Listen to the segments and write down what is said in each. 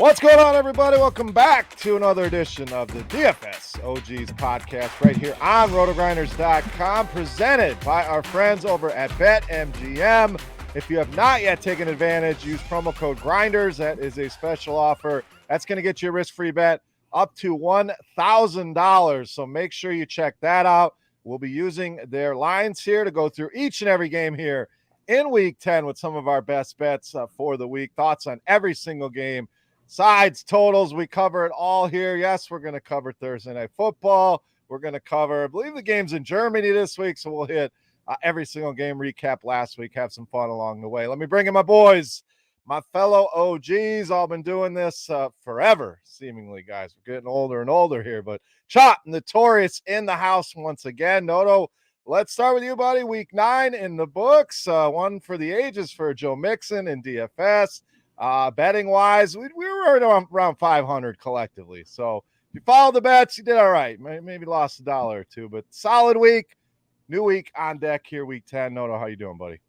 What's going on, everybody? Welcome back to another edition of the DFS OGs podcast right here on RotoGrinders.com, presented by our friends over at BetMGM. If you have not yet taken advantage, use promo code GRINDERS. That is a special offer. That's going to get you a risk-free bet up to $1,000. So make sure you check that out. We'll be using their lines here to go through each and every game here in Week 10 with some of our best bets for the week. Thoughts on every single game. Sides, totals, we cover it all here. Yes, we're going to cover Thursday Night Football. We're going to cover, I believe, the games in Germany this week, so we'll hit every single game, recap last week, have some fun along the way. Let me bring in my boys, my fellow OGs. All been doing this forever, seemingly, guys. We're getting older and older here, but Chop, Notorious in the house once again. Noto, let's start with you, buddy. Week 9 in the books, one for the ages for Joe Mixon in DFS. Betting wise, we were around 500 collectively. So if you followed the bets, you did all right. Maybe lost $1 or $2, but solid week. New week on deck here, week 10. Noto, how you doing, buddy?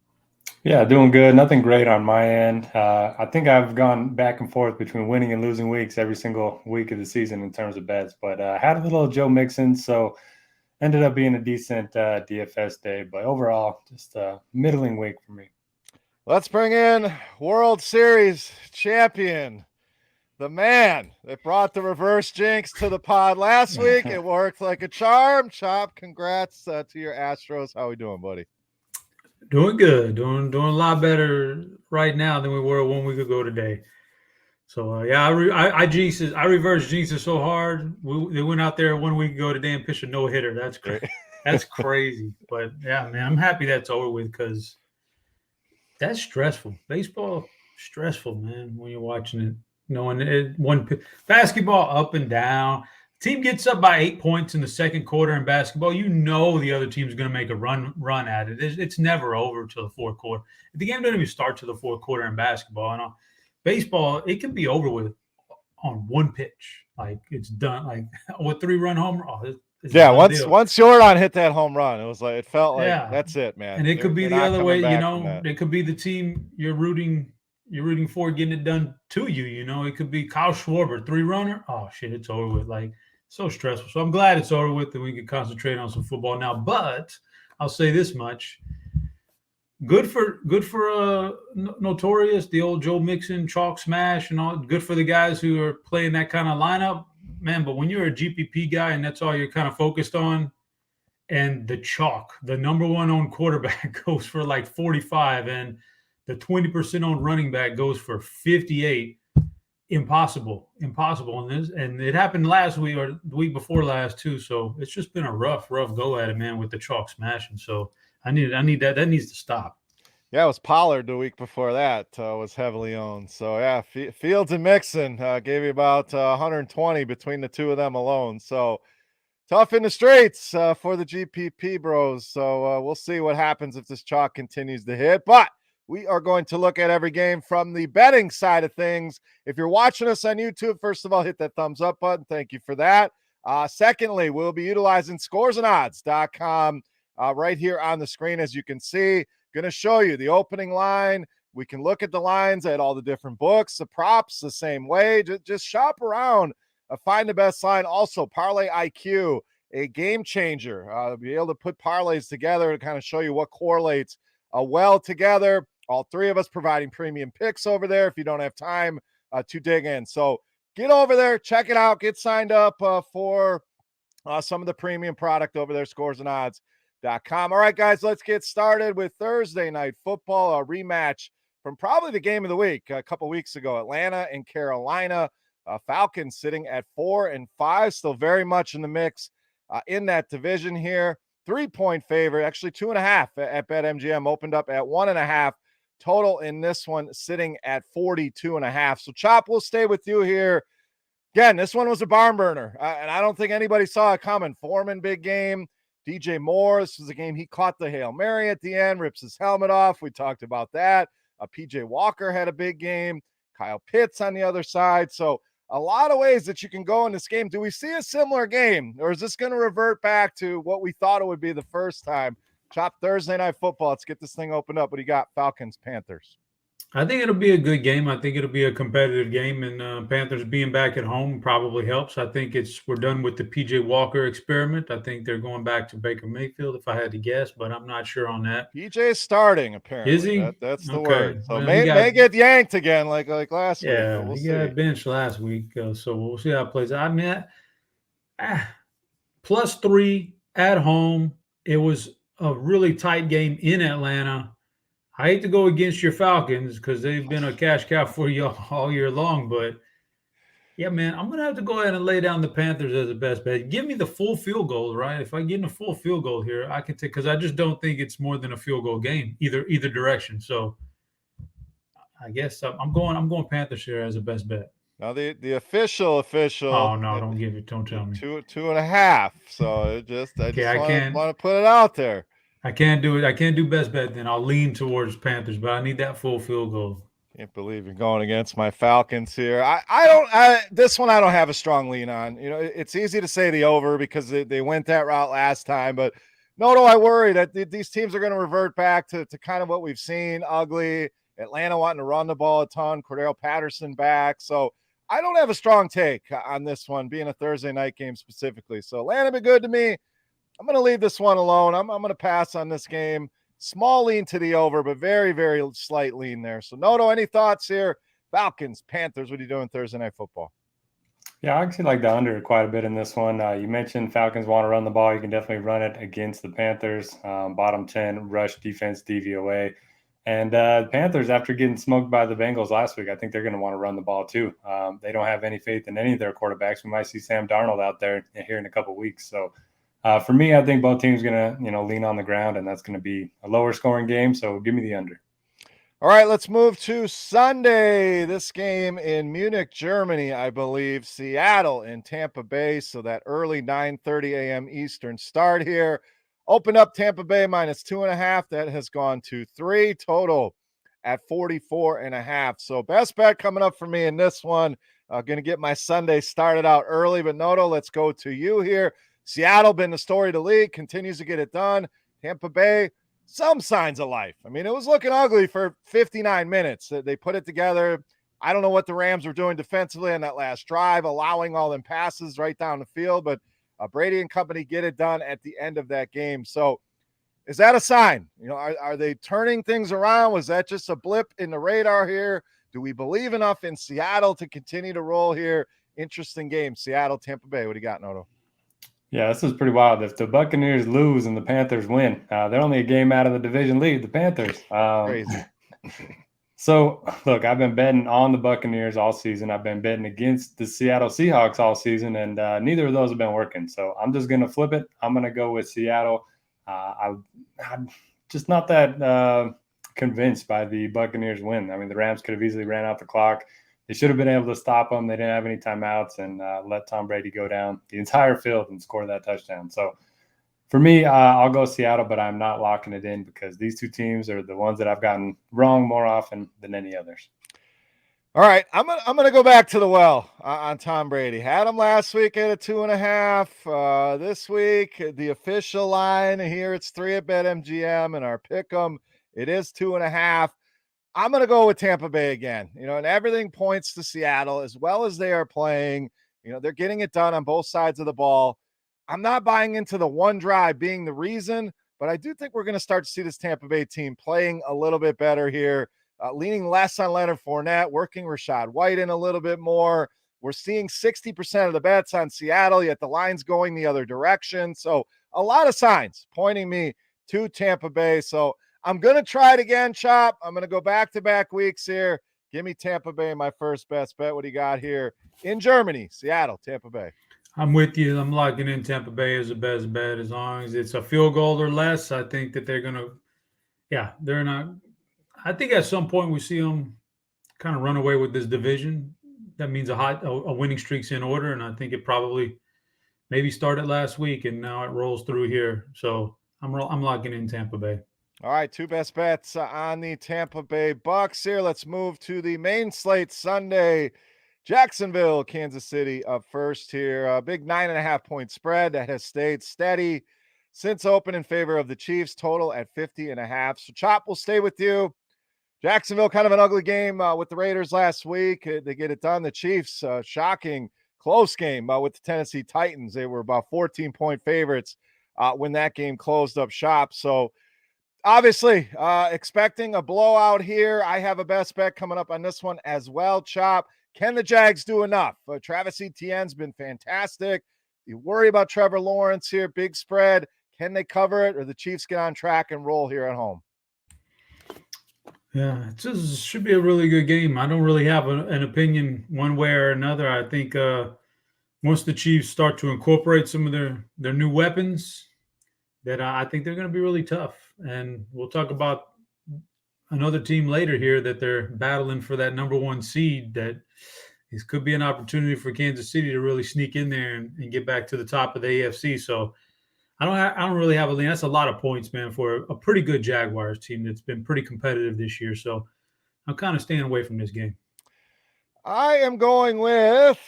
Yeah, doing good. Nothing great on my end. I think I've gone back and forth between winning and losing weeks every single week of the season in terms of bets, but had a little Joe Mixon, so ended up being a decent DFS day. But overall, just a middling week for me. Let's bring in World Series champion, the man that brought the reverse jinx to the pod last week. It worked like a charm. Chop, congrats to your Astros. How we doing, buddy? Doing good. Doing a lot better right now than we were 1 week ago today. So, I reverse jinxed so hard. They went out there 1 week ago today and pitched a no-hitter. That's crazy. That's crazy. But, yeah, man, I'm happy that's over with because – that's stressful. Baseball, stressful, man, when you're watching it. Knowing basketball up and down. Team gets up by 8 points in the second quarter in basketball. You know the other team's going to make a run at it. It's never over till the fourth quarter. The game doesn't even start till the fourth quarter in basketball. And baseball, it can be over with on one pitch. Like, it's done. Like, with 3-run homer. Once Jordan hit that home run, it felt like that's it, man. And it could be the other way, it could be the team you're rooting for getting it done to you, It could be Kyle Schwarber, 3-runner. Oh shit, it's over with. Like, so stressful. So I'm glad it's over with and we can concentrate on some football now. But I'll say this much. Good for Notorious, the old Joe Mixon chalk smash and all. Good for the guys who are playing that kind of lineup. Man, but when you're a GPP guy and that's all you're kind of focused on, and the chalk, the number one owned quarterback goes for like 45 and the 20% owned running back goes for 58, impossible. And it happened last week or the week before last too. So it's just been a rough go at it, man, with the chalk smashing. So I need that needs to stop. Yeah, it was Pollard the week before that was heavily owned. So, yeah, Fields and Mixon gave you about 120 between the two of them alone. So, tough in the streets for the GPP bros. So, we'll see what happens if this chalk continues to hit. But we are going to look at every game from the betting side of things. If you're watching us on YouTube, first of all, hit that thumbs up button. Thank you for that. Secondly, we'll be utilizing scoresandodds.com right here on the screen, as you can see. Going to show you the opening line. We can look at the lines at all the different books, the props the same way. Just shop around, find the best line. Also, Parlay IQ, a game changer. Be able to put parlays together to kind of show you what correlates well together. All three of us providing premium picks over there if you don't have time to dig in. So get over there, check it out, get signed up for some of the premium product over there, scoresandodds.com. All right, guys, let's get started with Thursday Night Football, a rematch from probably the game of the week a couple weeks ago. Atlanta and Carolina. Falcons sitting at 4-5, still very much in the mix in that division here. 3-point favorite, actually 2.5 at BetMGM, opened up at 1.5. Total in this one sitting at 42.5. So, Chop, we'll stay with you here. Again, this one was a barn burner, and I don't think anybody saw it coming. Foreman, big game. DJ Moore, this was a game he caught the Hail Mary at the end, rips his helmet off. We talked about that. PJ Walker had a big game. Kyle Pitts on the other side. So a lot of ways that you can go in this game. Do we see a similar game, or is this going to revert back to what we thought it would be the first time? Chop, Thursday Night Football. Let's get this thing opened up. What do you got? Falcons, Panthers. I think it'll be a good game. I think it'll be a competitive game, and Panthers being back at home probably helps. I think we're done with the PJ Walker experiment. I think they're going back to Baker Mayfield, if I had to guess, but I'm not sure on that. PJ starting Is apparently. he? That's the Okay. word. So Well, may get yanked again like last week, but yeah, we'll he see. got benched last week, so we'll see how it plays. I mean, +3 at home. It was a really tight game in Atlanta. I hate to go against your Falcons because they've been a cash cow for you all year long, but yeah, man, I'm gonna have to go ahead and lay down the Panthers as the best bet. Give me the full field goal, right? If I get in a full field goal here, I can take because I just don't think it's more than a field goal game either direction. So I guess I'm going Panthers here as the best bet. Now the official Oh no, don't give it. Don't tell me. 2.5. So I just want to put it out there. I can't do it. I can't do best bet. Then I'll lean towards Panthers, but I need that full field goal. Can't believe you're going against my Falcons here. This one I don't have a strong lean on. You know, it's easy to say the over because they went that route last time, but no, I worry that these teams are going to revert back to kind of what we've seen. Ugly. Atlanta wanting to run the ball a ton. Cordell Patterson back. So I don't have a strong take on this one being a Thursday night game specifically. So Atlanta been good to me. I'm going to leave this one alone. I'm going to pass on this game. Small lean to the over, but very, very slight lean there. So, Noto, any thoughts here? Falcons, Panthers, what are you doing Thursday Night Football? Yeah, I actually like the under quite a bit in this one. You mentioned Falcons want to run the ball. You can definitely run it against the Panthers. Bottom 10 rush defense, DVOA. And the Panthers, after getting smoked by the Bengals last week, I think they're going to want to run the ball too. They don't have any faith in any of their quarterbacks. We might see Sam Darnold out there here in a couple of weeks. So for me, I think both teams are going to lean on the ground, and that's going to be a lower scoring game. So give me the under. All right, let's move to Sunday. This game in Munich, Germany, I believe. Seattle and Tampa Bay. So that early 9:30 a.m. Eastern start here. Open up Tampa Bay -2.5. That has gone to 3 total at 44.5. So best bet coming up for me in this one. Going to get my Sunday started out early. But Noto, let's go to you here. Seattle been the story of the league, continues to get it done. Tampa Bay, some signs of life. I mean, it was looking ugly for 59 minutes. They put it together. I don't know what the Rams were doing defensively on that last drive, allowing all them passes right down the field, but Brady and company get it done at the end of that game. So is that a sign? You know, are they turning things around? Was that just a blip in the radar here? Do we believe enough in Seattle to continue to roll here? Interesting game. Seattle, Tampa Bay. What do you got, Noto? Yeah, this is pretty wild. If the Buccaneers lose and the Panthers win, they're only a game out of the division lead, the Panthers. Crazy. So, look, I've been betting on the Buccaneers all season. I've been betting against the Seattle Seahawks all season, and neither of those have been working. So I'm just going to flip it. I'm going to go with Seattle. I'm just not that convinced by the Buccaneers win. I mean, the Rams could have easily ran out the clock. They should have been able to stop them. They didn't have any timeouts and let Tom Brady go down the entire field and score that touchdown. So for me, I'll go Seattle, but I'm not locking it in because these two teams are the ones that I've gotten wrong more often than any others. All right, I'm gonna go back to the well on Tom Brady. Had him last week at a 2.5. This week, the official line here, it's 3 at BetMGM, and our pick 'em, it is 2.5. I'm going to go with Tampa Bay again, and everything points to Seattle as well as they are playing. They're getting it done on both sides of the ball. I'm not buying into the one drive being the reason, but I do think we're going to start to see this Tampa Bay team playing a little bit better here, leaning less on Leonard Fournette, working Rachaad White in a little bit more. We're seeing 60% of the bets on Seattle, yet the line's going the other direction. So a lot of signs pointing me to Tampa Bay. So I'm going to try it again, Chop. I'm going to go back-to-back weeks here. Give me Tampa Bay, my first best bet. What do you got here in Germany? Seattle, Tampa Bay. I'm with you. I'm locking in Tampa Bay as the best bet as long as it's a field goal or less. I think that they're going to – they're not – I think at some point we see them kind of run away with this division. That means a winning streak's in order, and I think it probably maybe started last week, and now it rolls through here. So I'm locking in Tampa Bay. All right, two best bets on the Tampa Bay Bucks here. Let's move to the main slate Sunday. Jacksonville, Kansas City up first here. A big 9.5-point spread that has stayed steady since open in favor of the Chiefs, total at 50.5. So, Chop, will stay with you. Jacksonville, kind of an ugly game with the Raiders last week. They get it done. The Chiefs, shocking close game with the Tennessee Titans. They were about 14-point favorites when that game closed up shop. So obviously expecting a blowout here. I have a best bet coming up on this one as well, Chop. Can the Jags do enough? Travis Etienne's been fantastic. You worry about Trevor Lawrence here, big spread. Can they cover it, or the Chiefs get on track and roll here at home? Yeah, it just should be a really good game. I don't really have an opinion one way or another. I think once the Chiefs start to incorporate some of their new weapons, that I think they're going to be really tough. And we'll talk about another team later here that they're battling for that number 1 seed. That this could be an opportunity for Kansas City to really sneak in there and get back to the top of the AFC. So I don't really have a lean. That's a lot of points, man, for a pretty good Jaguars team that's been pretty competitive this year. So I'm kind of staying away from this game. I am going with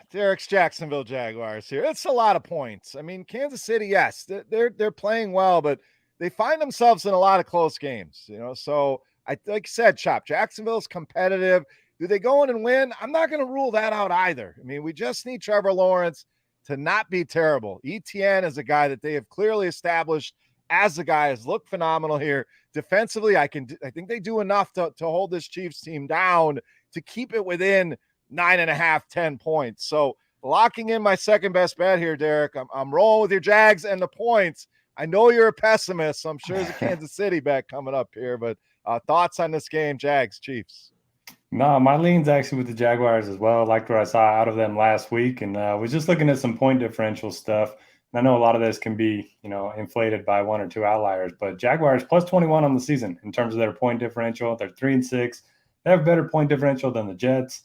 Derek's Jacksonville Jaguars here. It's a lot of points. I mean, Kansas City, yes, they're playing well, but they find themselves in a lot of close games, So like I said, Chop, Jacksonville's competitive. Do they go in and win? I'm not going to rule that out either. I mean, we just need Trevor Lawrence to not be terrible. Etienne is a guy that they have clearly established as a guy has looked phenomenal here. Defensively, I think they do enough to hold this Chiefs team down to keep it within 9.5, 10 points. So locking in my second best bet here, Derek. I'm rolling with your Jags and the points. I know you're a pessimist, so I'm sure there's a Kansas City bet coming up here, but thoughts on this game, Jags, Chiefs? No, my lean's actually with the Jaguars as well. I liked what I saw out of them last week, and was just looking at some point differential stuff. And I know a lot of this can be, inflated by 1 or 2 outliers, but Jaguars plus 21 on the season in terms of their point differential. They're 3-6. They have better point differential than the Jets,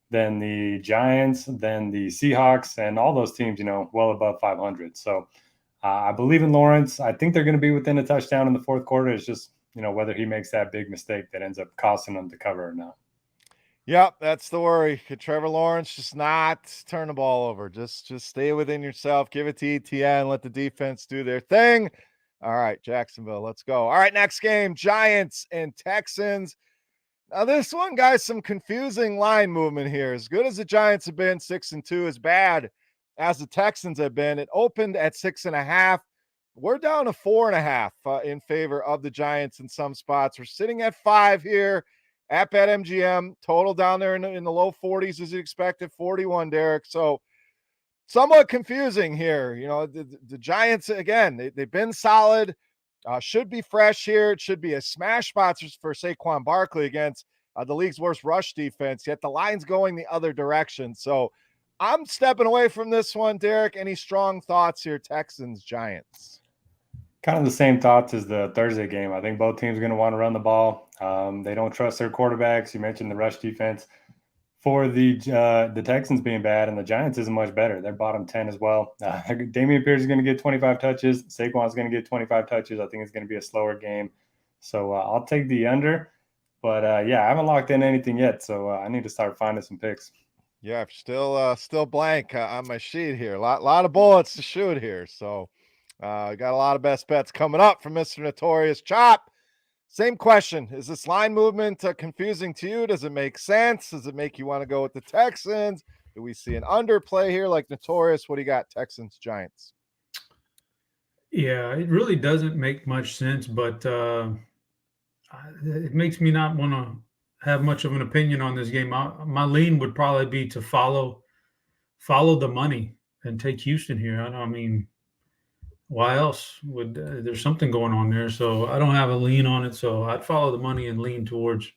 than the Giants, than the Seahawks, and all those teams, well above 500. So I believe in Lawrence. I think they're going to be within a touchdown in the fourth quarter. It's just, whether he makes that big mistake that ends up costing them to cover or not. Yep, that's the worry. Could Trevor Lawrence just not turn the ball over? Just stay within yourself. Give it to ETN. Let the defense do their thing. All right, Jacksonville, let's go. All right, next game, Giants and Texans. Now, this one, guys, some confusing line movement here. As good as the Giants have been, 6-2, as bad as the Texans have been. It opened at 6.5. We're down to 4.5 in favor of the Giants in some spots. We're sitting at 5 here at BetMGM. Total down there in the low 40s as you expected, 41, Derek. So somewhat confusing here. The Giants, again, they've been solid. Should be fresh here. It should be a smash spot for Saquon Barkley against the league's worst rush defense, yet the line's going the other direction. So I'm stepping away from this one, Derek. Any strong thoughts here, Texans, Giants? Kind of the same thoughts as the Thursday game. I think both teams are going to want to run the ball. They don't trust their quarterbacks. You mentioned the rush defense for the Texans being bad, and the Giants isn't much better. They're bottom 10 as well. Dameon Pierce is going to get 25 touches. Saquon's going to get 25 touches. I think it's going to be a slower game. So I'll take the under. But, I haven't locked in anything yet, so I need to start finding some picks. Yeah, still blank on my sheet here. A lot of bullets to shoot here. So got a lot of best bets coming up from Mr. Notorious Chop. Same question. Is this line movement confusing to you? Does it make sense? Does it make you want to go with the Texans? Do we see an underplay here like Notorious? What do you got, Texans, Giants? Yeah, it really doesn't make much sense, but it makes me not want to have much of an opinion on this game. My lean would probably be to follow the money and take Houston here. I mean, why else would there's something going on there? So I don't have a lean on it. So I'd follow the money and lean towards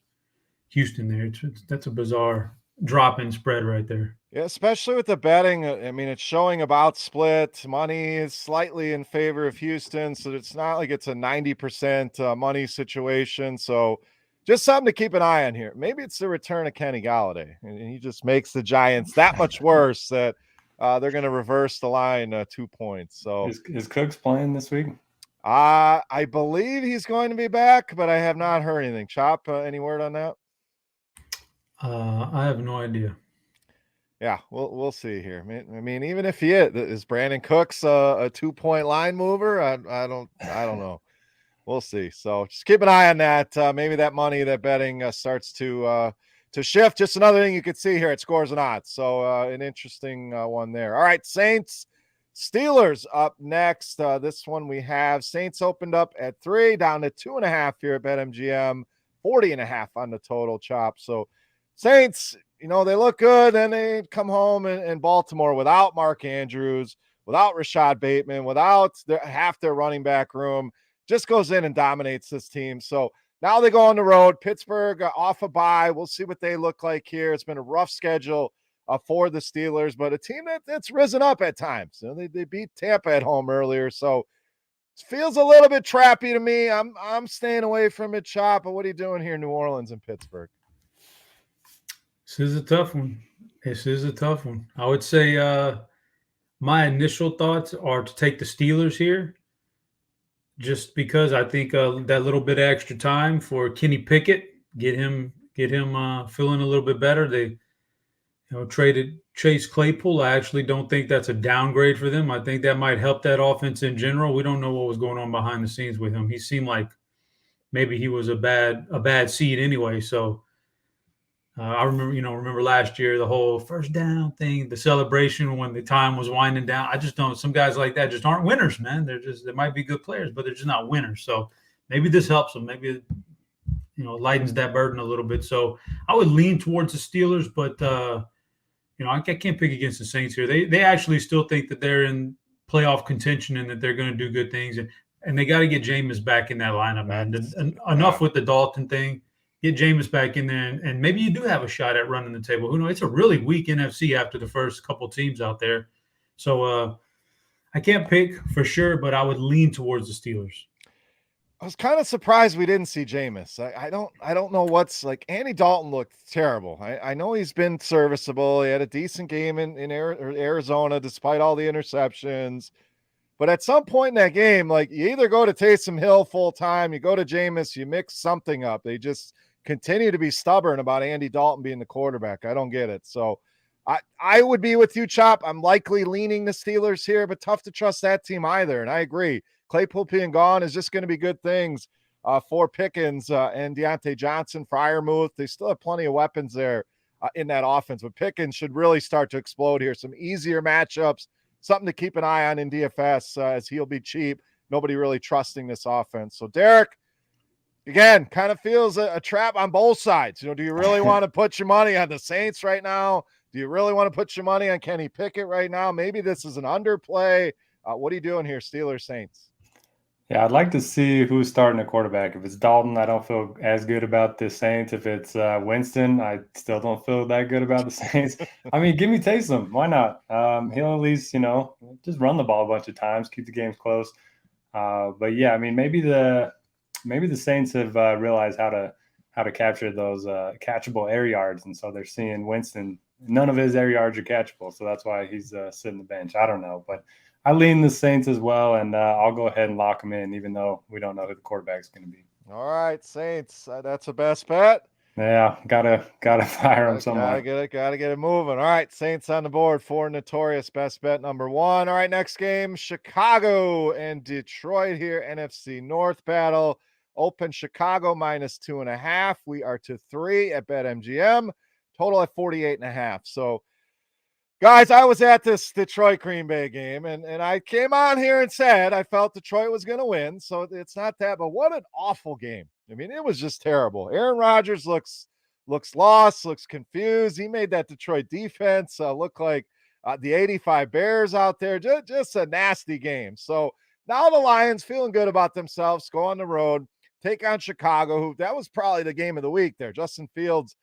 Houston there. That's a bizarre drop in spread right there. Yeah, especially with the betting. I mean, it's showing about split. Money is slightly in favor of Houston, so it's not like it's a 90% money situation. So just something to keep an eye on here. Maybe it's the return of Kenny Galladay, and he just makes the Giants that much worse that they're going to reverse the line 2 points. So is Cooks playing this week? I believe he's going to be back, but I have not heard anything. Chop, any word on that? I have no idea. Yeah, we'll see here. I mean, even if he is Brandon Cooks a 2-point line mover, I don't know. We'll see. So just keep an eye on that. Maybe that money, that betting starts to shift. Just another thing you could see here at Scores and Odds. So an interesting one there. All right, Saints, Steelers up next. This one we have Saints opened up at 3, down to 2.5 here at BetMGM, 40.5 on the total chop. So Saints, they look good. Then they come home in Baltimore without Mark Andrews, without Rashad Bateman, without half their running back room. Just goes in and dominates this team. So now they go on the road. Pittsburgh off a bye. We'll see what they look like here. It's been a rough schedule for the Steelers, but a team that's risen up at times. They beat Tampa at home earlier, so it feels a little bit trappy to me. I'm staying away from it, Chop. But what are you doing here in New Orleans and Pittsburgh? This is a tough one. I would say my initial thoughts are to take the Steelers here, just because I think that little bit of extra time for Kenny Pickett, get him feeling a little bit better. They traded Chase Claypool. I actually don't think that's a downgrade for them. I think that might help that offense in general. We don't know what was going on behind the scenes with him. He seemed like maybe he was a bad seed anyway. So I remember last year, the whole first down thing, the celebration when the time was winding down. I just don't. Some guys like that just aren't winners, man. They might be good players, but they're just not winners. So maybe this helps them. Maybe it, lightens that burden a little bit. So I would lean towards the Steelers, but I can't pick against the Saints here. They actually still think that they're in playoff contention and that they're going to do good things. And they got to get Jameis back in that lineup, man. Enough with the Dalton thing. Get Jameis back in there, and maybe you do have a shot at running the table. Who knows? It's a really weak NFC after the first couple teams out there. So I can't pick for sure, but I would lean towards the Steelers. I was kind of surprised we didn't see Jameis. I don't know what's like. Andy Dalton looked terrible. I know he's been serviceable. He had a decent game in Arizona despite all the interceptions. But at some point in that game, like, you either go to Taysom Hill full time, you go to Jameis, you mix something up. They just continue to be stubborn about Andy Dalton being the quarterback. I don't get it. So I would be with you, Chop. I'm likely leaning the Steelers here, but tough to trust that team either. And I agree. Claypool being gone is just going to be good things for Pickens and Deontay Johnson, Freiermuth. They still have plenty of weapons there in that offense. But Pickens should really start to explode here. Some easier matchups, something to keep an eye on in DFS as he'll be cheap. Nobody really trusting this offense. So, Derek, again, kind of feels a trap on both sides. Do you really want to put your money on the Saints right now? Do you really want to put your money on Kenny Pickett right now? Maybe this is an underplay. What are you doing here, Steelers, Saints? Yeah, I'd like to see who's starting a quarterback. If it's Dalton, I don't feel as good about the Saints. If it's Winston, I still don't feel that good about the Saints. I mean, give me Taysom. Why not? He'll at least, just run the ball a bunch of times, keep the games close. But yeah, I mean, maybe the Saints have realized how to capture those catchable air yards, and so they're seeing Winston. None of his air yards are catchable, so that's why he's sitting the bench. I don't know, but I lean the Saints as well, and I'll go ahead and lock them in, even though we don't know who the quarterback's going to be. All right, Saints. That's a best bet. Yeah, gotta fire them somewhere. Gotta get it moving. All right, Saints on the board for notorious best bet number 1. All right, next game, Chicago and Detroit here, NFC North battle. Open Chicago -2.5. We are to 3 at BetMGM. Total at 48.5. So, guys, I was at this Detroit Green Bay game, and I came on here and said I felt Detroit was going to win. So it's not that, but what an awful game. I mean, it was just terrible. Aaron Rodgers looks lost, looks confused. He made that Detroit defense look like the 85 Bears out there. Just a nasty game. So now the Lions feeling good about themselves, go on the road, take on Chicago, who that was probably the game of the week there. Justin Fields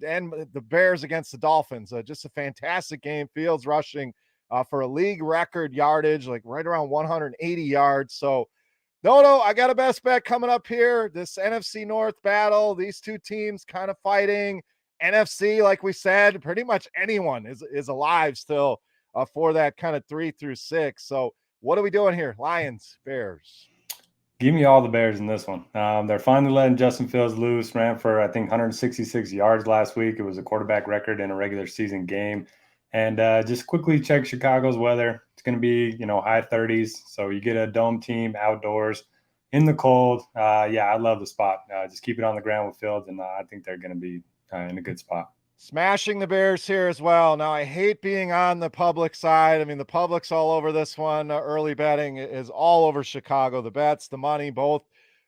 and the Bears against the Dolphins. Just a fantastic game. Fields rushing for a league record yardage, like right around 180 yards. So, no, I got a best bet coming up here. This NFC North battle, these two teams kind of fighting. NFC, like we said, pretty much anyone is alive still for that kind of 3 through 6. So, what are we doing here? Lions, Bears. Give me all the Bears in this one. They're finally letting Justin Fields loose. Ran for, I think, 166 yards last week. It was a quarterback record in a regular season game. And just quickly check Chicago's weather. It's going to be, high 30s. So you get a dome team outdoors. in the cold. Yeah, I love the spot. Just keep it on the ground with Fields, and I think they're going to be in a good spot. Smashing the Bears here as well. Now, I hate being on the public side. I mean, the public's all over this one. Early betting is all over Chicago. The bets, the money, both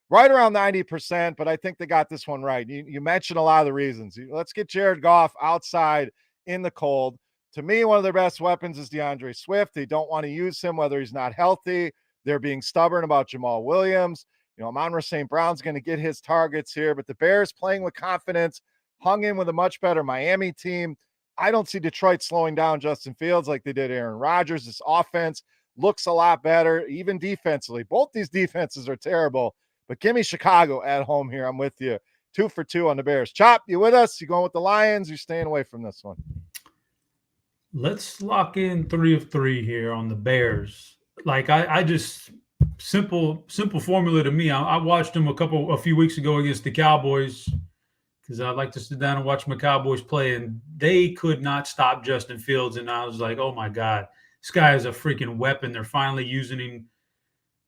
right around 90%, but I think they got this one right. You mentioned a lot of the reasons. Let's get Jared Goff outside in the cold. To me, one of their best weapons is DeAndre Swift. They don't want to use him whether he's not healthy. They're being stubborn about Jamal Williams. Amon-Ra St. Brown's going to get his targets here, but the Bears playing with confidence, hung in with a much better Miami team. I don't see Detroit slowing down Justin Fields like they did Aaron Rodgers. This offense looks a lot better, even defensively. Both these defenses are terrible, but give me Chicago at home here. I'm with you. 2 for 2 on the Bears. Chop, you with us? You going with the Lions? You staying away from this one? Let's lock in 3 of 3 here on the Bears. Like I just simple formula to me. I watched them a few weeks ago against the Cowboys because I like to sit down and watch my Cowboys play, and they could not stop Justin Fields. And I was like, oh my God, this guy is a freaking weapon. They're finally using him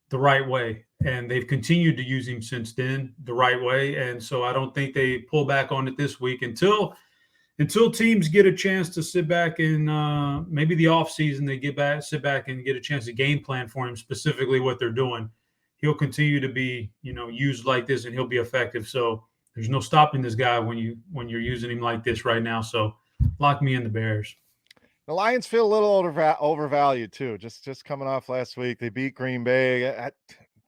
the right way, and they've continued to use him since then the right way. And so I don't think they pull back on it this week until teams get a chance to sit back and maybe the offseason they sit back and get a chance to game plan for him, specifically what they're doing. He'll continue to be, used like this, and he'll be effective. So there's no stopping this guy when you're using him like this right now. So lock me in the Bears. The Lions feel a little overvalued too. Just coming off last week, they beat Green Bay.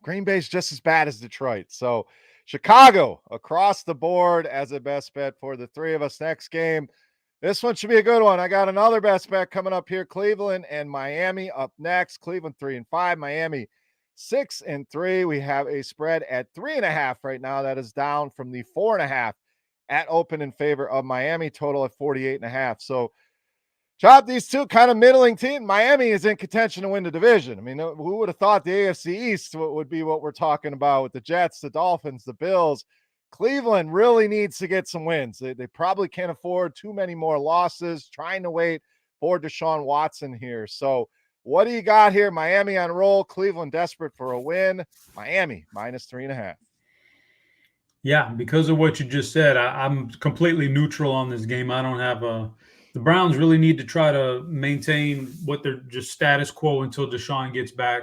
Green Bay's just as bad as Detroit. So Chicago across the board as a best bet for the three of us. Next game, this one should be a good one. I got another best bet coming up here. Cleveland and Miami up next. Cleveland 3-5, Miami 6-3. We have a spread at 3.5 right now. That is down from the 4.5 at open in favor of Miami. Total at 48.5. So Chop, these two kind of middling teams. Miami is in contention to win the division. I mean, who would have thought the AFC East would be what we're talking about with the Jets, the Dolphins, the Bills. Cleveland really needs to get some wins. They probably can't afford too many more losses, trying to wait for Deshaun Watson here. So what do you got here? Miami on roll, Cleveland desperate for a win. Miami minus 3.5. Yeah, because of what you just said, I'm completely neutral on this game. I don't have the Browns really need to try to maintain what they're just status quo until Deshaun gets back.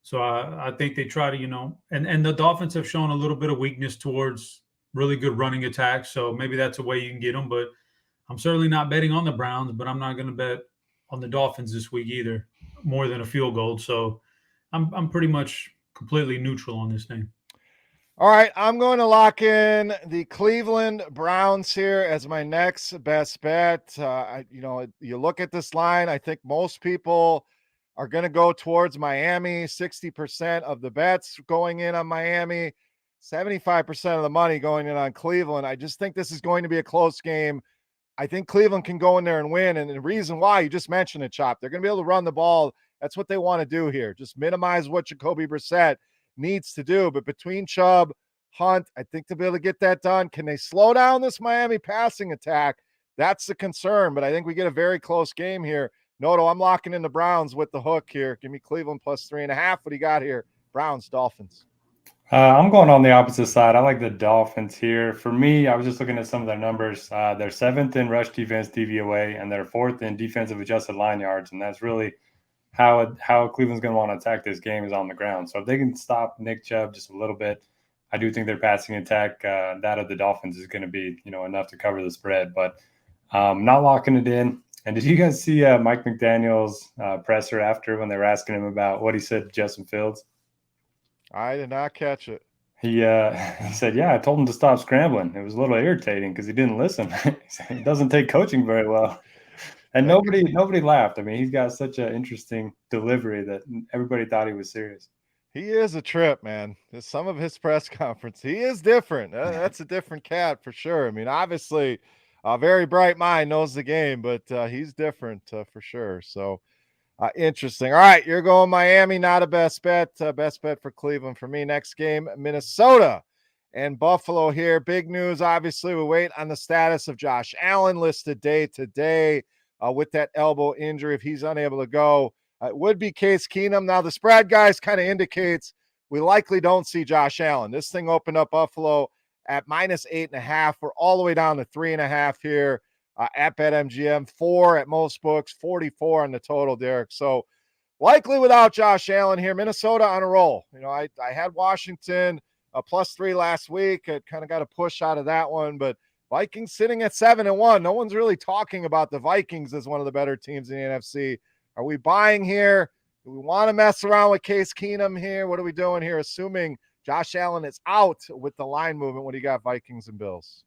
So I think they try to, and the Dolphins have shown a little bit of weakness towards really good running attacks. So maybe that's a way you can get them. But I'm certainly not betting on the Browns, but I'm not going to bet on the Dolphins this week either, more than a field goal. So I'm pretty much completely neutral on this thing. All right, I'm going to lock in the Cleveland Browns here as my next best bet. You look at this line, I think most people are going to go towards Miami. 60% of the bets going in on Miami, 75% of the money going in on Cleveland. I just think this is going to be a close game. I think Cleveland can go in there and win. And the reason why, you just mentioned it, Chop, they're going to be able to run the ball. That's what they want to do here. Just minimize what Jacoby Brissett needs to do. But between Chubb, Hunt, I think they'll be able to get that done. Can they slow down this Miami passing attack? That's the concern. But I think we get a very close game here. Noto, I'm locking in the Browns with the hook here. Give me Cleveland plus 3.5. What do you got here? Browns, Dolphins. I'm going on the opposite side. I like the Dolphins here. For me, I was just looking at some of their numbers. They're 7th in rush defense DVOA, and they're 4th in defensive adjusted line yards. And that's really how Cleveland's going to want to attack this game is on the ground. So if they can stop Nick Chubb just a little bit, I do think their passing attack, that of the Dolphins, is going to be enough to cover the spread. But not locking it in. And did you guys see Mike McDaniel's presser after when they were asking him about what he said to Justin Fields? I did not catch it. He said, yeah, I told him to stop scrambling. It was a little irritating because he didn't listen. He doesn't take coaching very well. And nobody laughed. I mean, he's got such an interesting delivery that everybody thought he was serious. He is a trip, man. Some of his press conference, he is different. That's a different cat for sure. I mean, obviously, a very bright mind knows the game, but he's different for sure. So interesting. All right, you're going Miami, not a best bet. Best bet for Cleveland for me. Next game, Minnesota and Buffalo here. Big news, obviously. We wait on the status of Josh Allen, listed day to day with that elbow injury. If he's unable to go, it would be Case Keenum. Now, the spread, guys, kind of indicates we likely don't see Josh Allen. This thing opened up Buffalo at -8.5. We're all the way down to 3.5 here at BetMGM. 4 at most books, 44 on the total, Derek. So likely without Josh Allen here. Minnesota on a roll. I had Washington +3 last week. I kind of got a push out of that one, but Vikings sitting at 7-1. No one's really talking about the Vikings as one of the better teams in the NFC. Are we buying here? Do we want to mess around with Case Keenum here? What are we doing here? Assuming Josh Allen is out with the line movement when you got Vikings and Bills.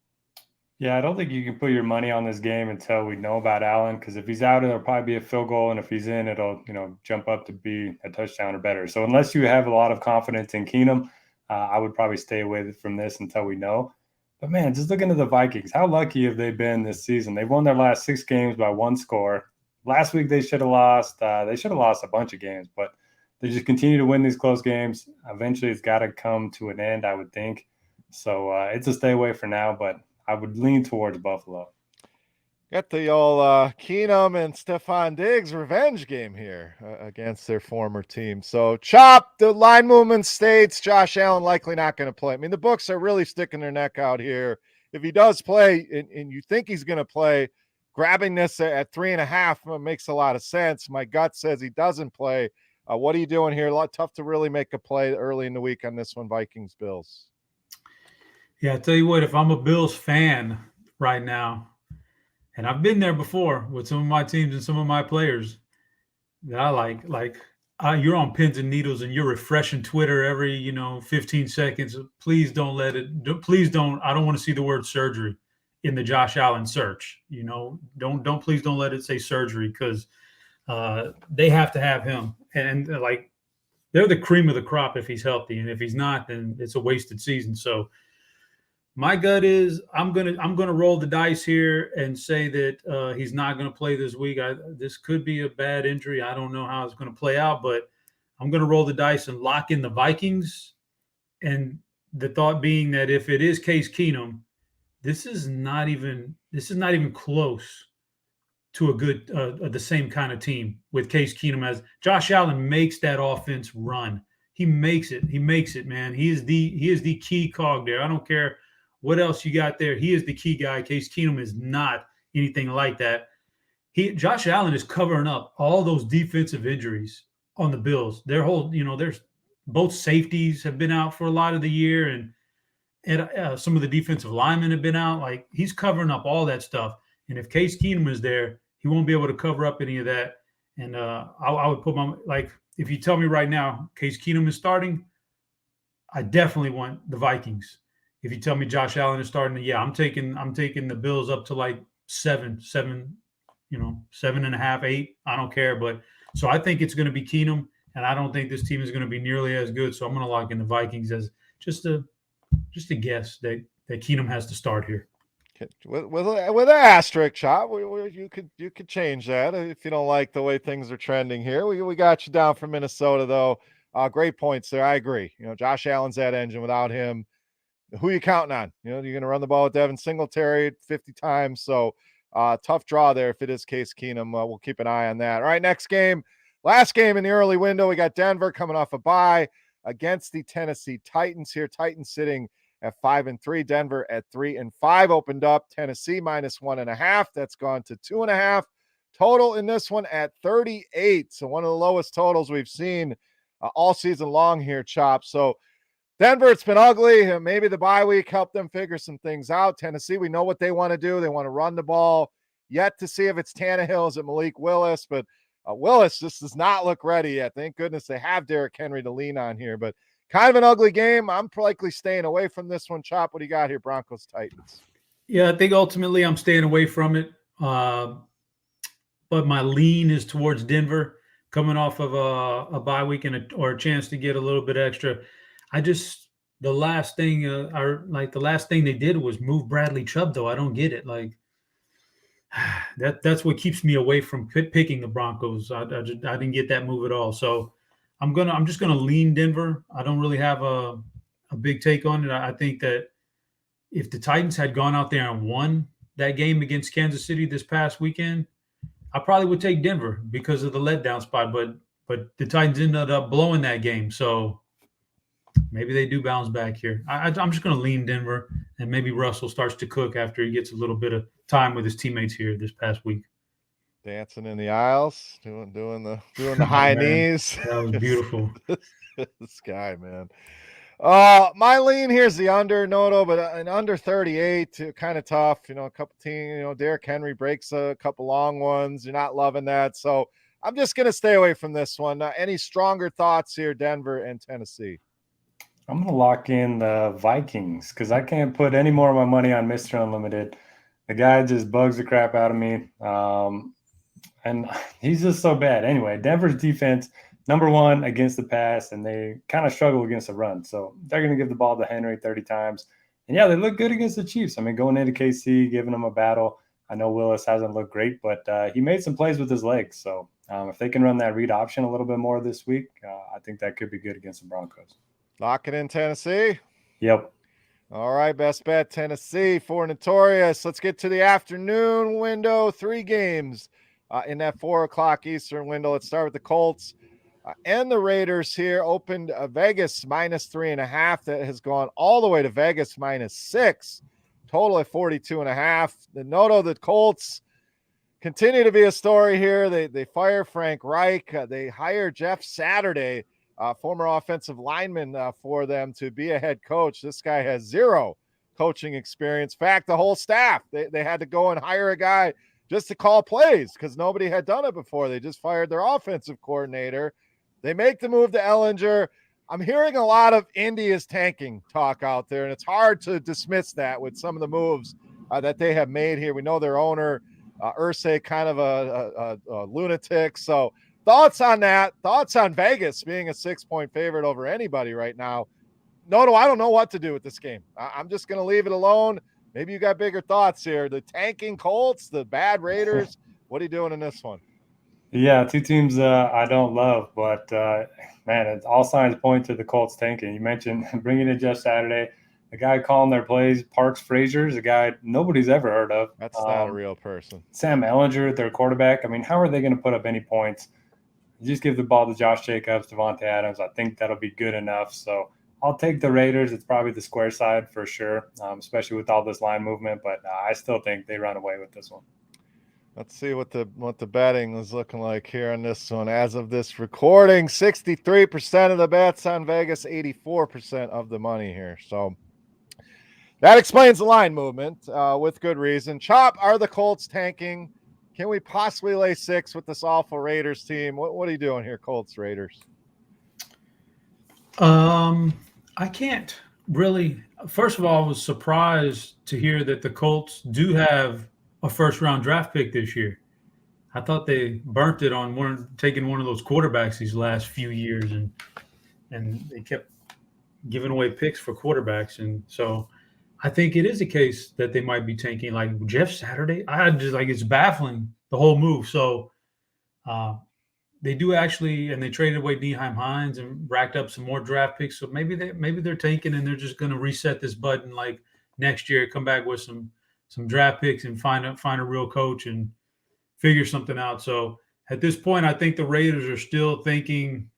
Yeah, I don't think you can put your money on this game until we know about Allen, because if he's out, it'll probably be a field goal, and if he's in, it'll jump up to be a touchdown or better. So unless you have a lot of confidence in Keenum, I would probably stay away from this until we know. But man, just looking at the Vikings, how lucky have they been this season? They've won their last 6 games by 1 score. Last week they should have lost. They should have lost a bunch of games, but they just continue to win these close games. Eventually, it's got to come to an end, I would think. So it's a stay away for now, but I would lean towards Buffalo. Got the old Keenum and Stephon Diggs revenge game here against their former team. So chop, the line movement states Josh Allen likely not going to play. I mean, the books are really sticking their neck out here. If he does play and you think he's going to play, grabbing this at 3.5 makes a lot of sense. My gut says he doesn't play. What are you doing here? A lot tough to really make a play early in the week on this one, Vikings-Bills. Yeah, I tell you what, if I'm a Bills fan right now, and I've been there before with some of my teams and some of my players that I like you're on pins and needles and you're refreshing Twitter every 15 seconds. Please don't I don't want to see the word surgery in the Josh Allen search. Please don't let it say surgery, because they have to have him, and they're the cream of the crop if he's healthy, and if he's not, then it's a wasted season. So my gut is I'm gonna roll the dice here and say that he's not gonna play this week. This could be a bad injury. I don't know how it's gonna play out, but I'm gonna roll the dice and lock in the Vikings. And the thought being that if it is Case Keenum, this is not even close to a good the same kind of team with Case Keenum. As Josh Allen makes that offense run. He makes it, man. He is the key cog there. I don't care what else you got there. He is the key guy. Case Keenum is not anything like that. Josh Allen is covering up all those defensive injuries on the Bills. Their whole, there's both safeties have been out for a lot of the year, and some of the defensive linemen have been out. Like, he's covering up all that stuff. And if Case Keenum is there, he won't be able to cover up any of that. And I would put if you tell me right now, Case Keenum is starting, I definitely want the Vikings. If you tell me Josh Allen is starting, yeah, I'm taking the Bills up to like 7.5, 8. I don't care. But so I think it's going to be Keenum, and I don't think this team is going to be nearly as good. So I'm going to lock in the Vikings as just a guess that Keenum has to start here. With an asterisk, Chop, you could change that if you don't like the way things are trending here. We got you down for Minnesota though. Great points there. I agree. Josh Allen's that engine. Without him, who you counting on? You're going to run the ball with Devin Singletary 50 times. So tough draw there if it is Case Keenum. We'll keep an eye on that. All right, next game. Last game in the early window. We got Denver coming off a bye against the Tennessee Titans here. Titans sitting at 5-3. Denver at 3-5 opened up. Tennessee -1.5. That's gone to 2.5. Total in this one at 38. So one of the lowest totals we've seen all season long here, Chop. So Denver, it's been ugly. Maybe the bye week helped them figure some things out. Tennessee, we know what they want to do. They want to run the ball. Yet to see if it's Tannehill, is it Malik Willis? But Willis just does not look ready yet. Thank goodness they have Derrick Henry to lean on here. But kind of an ugly game. I'm likely staying away from this one. Chop, what do you got here, Broncos Titans? Yeah, I think ultimately I'm staying away from it. But my lean is towards Denver, coming off of a bye week or a chance to get a little bit extra. The last thing they did was move Bradley Chubb, though. I don't get it. Like, that's what keeps me away from picking the Broncos. I didn't get that move at all. So I'm just gonna lean Denver. I don't really have a big take on it. I think that if the Titans had gone out there and won that game against Kansas City this past weekend, I probably would take Denver because of the letdown spot. But the Titans ended up blowing that game. So maybe they do bounce back here. I'm just going to lean Denver, and maybe Russell starts to cook after he gets a little bit of time with his teammates here this past week. Dancing in the aisles, doing the high knees. That was beautiful. This guy, man. My lean here's the under, Noto, but an under 38, kind of tough. A couple teams, Derrick Henry breaks a couple long ones. You're not loving that. So I'm just going to stay away from this one. Any stronger thoughts here, Denver and Tennessee? I'm going to lock in the Vikings because I can't put any more of my money on Mr. Unlimited. The guy just bugs the crap out of me. And he's just so bad. Anyway, Denver's defense, number 1 against the pass, and they kind of struggle against the run. So they're going to give the ball to Henry 30 times. And, yeah, they look good against the Chiefs. I mean, going into KC, giving them a battle. I know Willis hasn't looked great, but he made some plays with his legs. So if they can run that read option a little bit more this week, I think that could be good against the Broncos. Lock it in, Tennessee? Yep. All right, best bet, Tennessee for Notorious. Let's get to the afternoon window. 3 games in that 4 o'clock Eastern window. Let's start with the Colts and the Raiders here. Opened Vegas -3.5. That has gone all the way to Vegas -6. Total at 42.5. The Noto, the Colts continue to be a story here. They fire Frank Reich. They hire Jeff Saturday, former offensive lineman, for them to be a head coach. This guy has 0 coaching experience. In fact, the whole staff, they had to go and hire a guy just to call plays because nobody had done it before. They just fired their offensive coordinator. They make the move to Ellinger. I'm hearing a lot of Indy is tanking talk out there, and it's hard to dismiss that with some of the moves that they have made here. We know their owner, Irsay, kind of a lunatic. So thoughts on that? Thoughts on Vegas being a 6-point favorite over anybody right now? Noto, I don't know what to do with this game. I'm just going to leave it alone. Maybe you got bigger thoughts here. The tanking Colts, the bad Raiders. What are you doing in this one? Yeah, 2 teams I don't love, but, man, all signs point to the Colts tanking. You mentioned bringing in Jeff Saturday. The guy calling their plays, Parks Frazier, is a guy nobody's ever heard of. That's not a real person. Sam Ellinger, their quarterback. I mean, how are they going to put up any points? You just give the ball to Josh Jacobs, Devontae Adams. I think that'll be good enough. So I'll take the Raiders. It's probably the square side for sure, especially with all this line movement. But I still think they run away with this one. Let's see what the betting is looking like here on this one. As of this recording, 63% of the bets on Vegas, 84% of the money here. So that explains the line movement with good reason. Chop, are the Colts tanking? Can we possibly lay 6 with this awful Raiders team? What are you doing here, Colts, Raiders? I can't really. First of all, I was surprised to hear that the Colts do have a first-round draft pick this year. I thought they burnt it on taking one of those quarterbacks these last few years, and they kept giving away picks for quarterbacks. And so I think it is a case that they might be tanking. Like Jeff Saturday, it's baffling, the whole move. So they do actually, and they traded away Nyheim Hines and racked up some more draft picks. So maybe they're tanking and they're just going to reset this button like next year, come back with some draft picks and find a real coach and figure something out. So at this point, I think the Raiders are still thinking